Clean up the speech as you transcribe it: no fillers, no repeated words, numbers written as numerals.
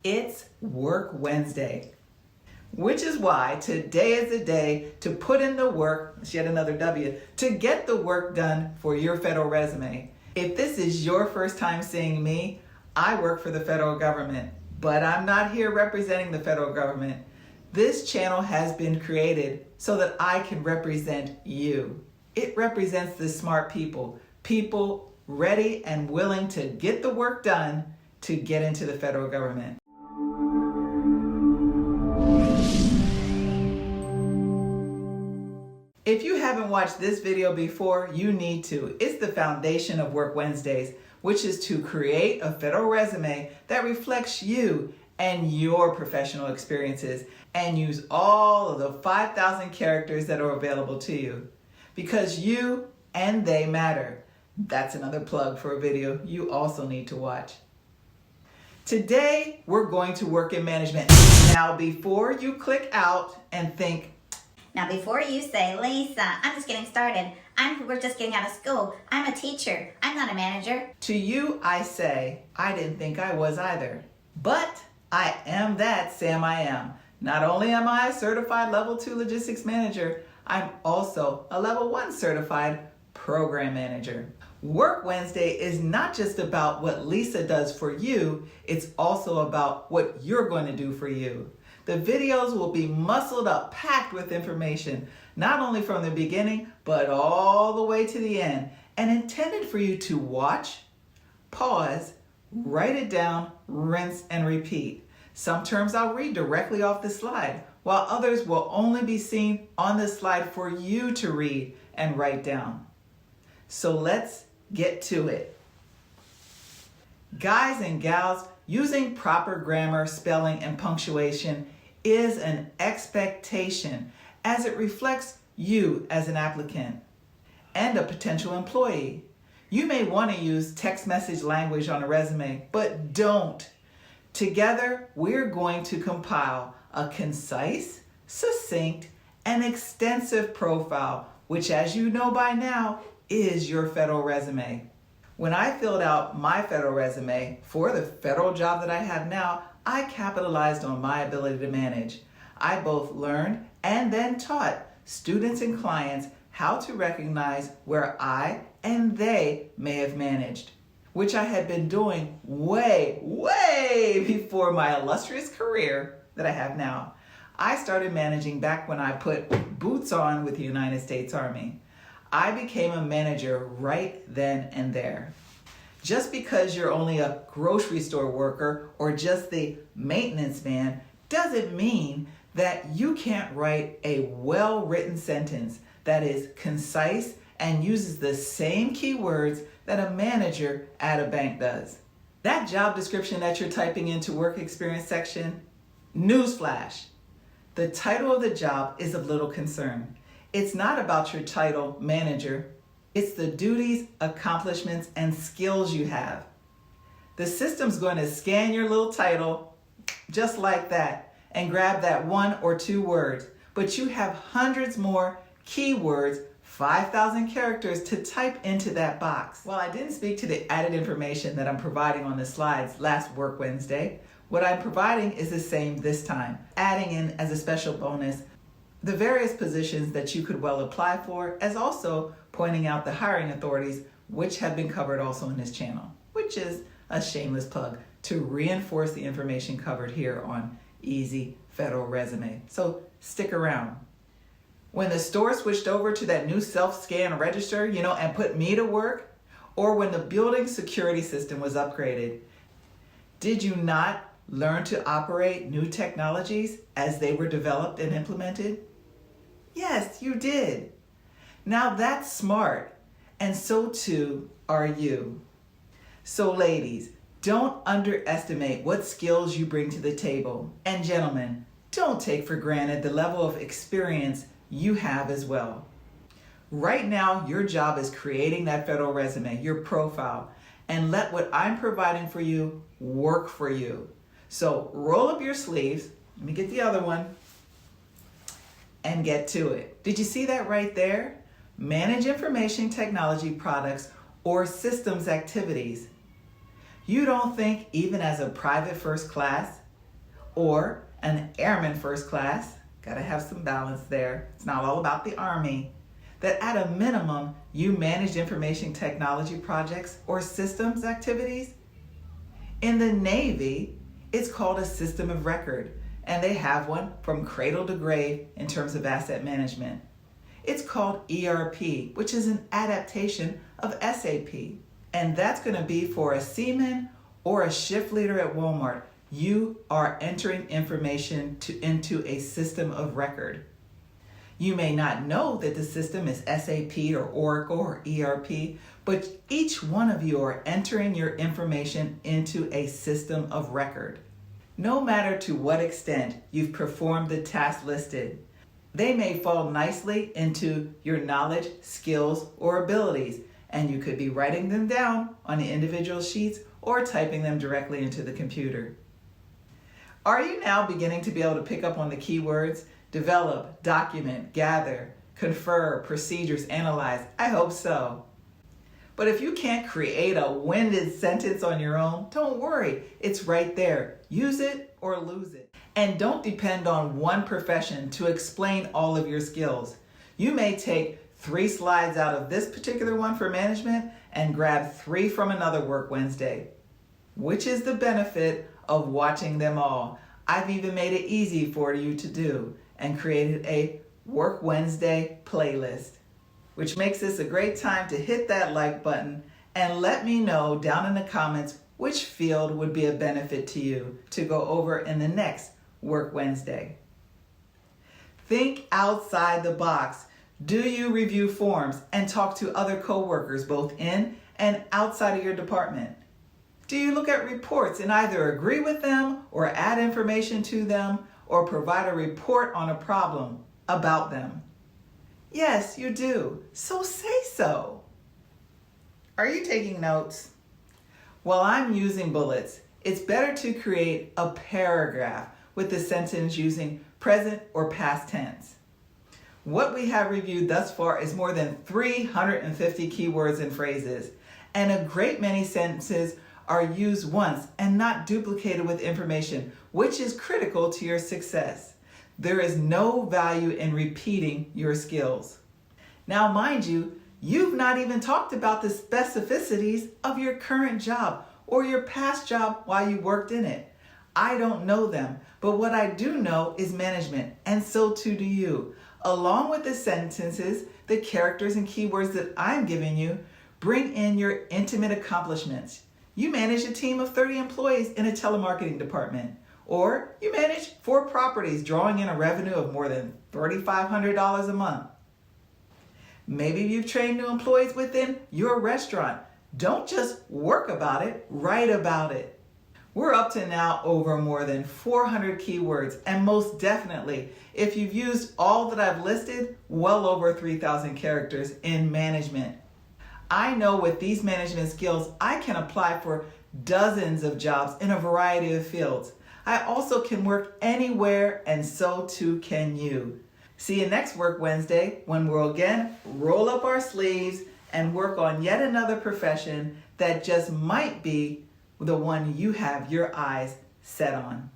It's Work Wednesday, which is why today is the day to put in the work, it's yet another W, to get the work done for your federal resume. If this is your first time seeing me, I work for the federal government, but I'm not here representing the federal government. This channel has been created so that I can represent you. It represents the smart people ready and willing to get the work done to get into the federal government. If you haven't watched this video before, you need to. It's the foundation of Work Wednesdays, which is to create a federal resume that reflects you and your professional experiences and use all of the 5,000 characters that are available to you. Because you and they matter. That's another plug for a video you also need to watch. Today, we're going to work in management. Now, before you click out and think, now, before you say, Lisa, I'm just getting started. We're just getting out of school. I'm a teacher. I'm not a manager. To you, I say, I didn't think I was either. But I am that Sam I am. Not only am I a certified level 2 logistics manager, I'm also a level 1 certified program manager. Work Wednesday is not just about what Lisa does for you, it's also about what you're going to do for you. The videos will be muscled up, packed with information, not only from the beginning, but all the way to the end, and intended for you to watch, pause, write it down, rinse, and repeat. Some terms I'll read directly off the slide, while others will only be seen on the slide for you to read and write down. So let's get to it. Guys and gals, using proper grammar, spelling, and punctuation is an expectation as it reflects you as an applicant and a potential employee. You may want to use text message language on a resume, but don't. Together, we're going to compile a concise, succinct, and extensive profile, which, as you know by now, is your federal resume. When I filled out my federal resume for the federal job that I have now, I capitalized on my ability to manage. I both learned and then taught students and clients how to recognize where I and they may have managed, which I had been doing way before my illustrious career that I have now. I started managing back when I put boots on with the United States Army. I became a manager right then and there. Just because you're only a grocery store worker or just the maintenance man doesn't mean that you can't write a well-written sentence that is concise and uses the same keywords that a manager at a bank does. That job description that you're typing into work experience section, newsflash, the title of the job is of little concern. It's not about your title, manager. It's the duties, accomplishments, and skills you have. The system's going to scan your little title just like that and grab that 1 or 2 words, but you have hundreds more keywords, 5,000 characters to type into that box. While I didn't speak to the added information that I'm providing on the slides last Work Wednesday, what I'm providing is the same this time, adding in as a special bonus the various positions that you could well apply for, as also pointing out the hiring authorities, which have been covered also in this channel, which is a shameless plug to reinforce the information covered here on Easy Federal Resume. So stick around. When the store switched over to that new self-scan register, and put me to work, or when the building security system was upgraded, did you not learn to operate new technologies as they were developed and implemented? Yes, you did. Now that's smart, and so too are you. So ladies, don't underestimate what skills you bring to the table. And gentlemen, don't take for granted the level of experience you have as well. Right now, your job is creating that federal resume, your profile, and let what I'm providing for you work for you. So roll up your sleeves, let me get the other one, and get to it. Did you see that right there? Manage information technology products or systems activities. You don't think even as a private first class or an airman first class, gotta have some balance there, it's not all about the Army, that at a minimum you manage information technology projects or systems activities. In the Navy, it's called a system of record, and they have one from cradle to grave in terms of asset management. It's called ERP, which is an adaptation of SAP, and that's going to be for a seaman or a shift leader at Walmart. You are entering information into a system of record. You may not know that the system is SAP or Oracle or ERP, but each one of you are entering your information into a system of record. No matter to what extent you've performed the tasks listed, they may fall nicely into your knowledge, skills, or abilities, and you could be writing them down on the individual sheets or typing them directly into the computer. Are you now beginning to be able to pick up on the keywords? Develop, document, gather, confer, procedures, analyze. I hope so. But if you can't create a winded sentence on your own, don't worry. It's right there. Use it or lose it. And don't depend on one profession to explain all of your skills. You may take 3 slides out of this particular one for management and grab 3 from another Work Wednesday. Which is the benefit of watching them all? I've even made it easy for you to do and created a Work Wednesday playlist, which makes this a great time to hit that like button and let me know down in the comments which field would be a benefit to you to go over in the next Work Wednesday. Think outside the box. Do you review forms and talk to other coworkers both in and outside of your department? Do you look at reports and either agree with them or add information to them or provide a report on a problem about them? Yes, you do. So say so. Are you taking notes? While I'm using bullets, it's better to create a paragraph with the sentence using present or past tense. What we have reviewed thus far is more than 350 keywords and phrases, and a great many sentences are used once and not duplicated with information, which is critical to your success. There is no value in repeating your skills. Now, mind you, you've not even talked about the specificities of your current job or your past job while you worked in it. I don't know them, but what I do know is management, and so too do you. Along with the sentences, the characters and keywords that I'm giving you, bring in your intimate accomplishments. You manage a team of 30 employees in a telemarketing department, or you manage 4 properties drawing in a revenue of more than $3,500 a month. Maybe you've trained new employees within your restaurant. Don't just work about it, write about it. We're up to now over more than 400 keywords, and most definitely, if you've used all that I've listed, well over 3,000 characters in management. I know with these management skills, I can apply for dozens of jobs in a variety of fields. I also can work anywhere, and so too can you. See you next Work Wednesday when we'll again roll up our sleeves and work on yet another profession that just might be the one you have your eyes set on.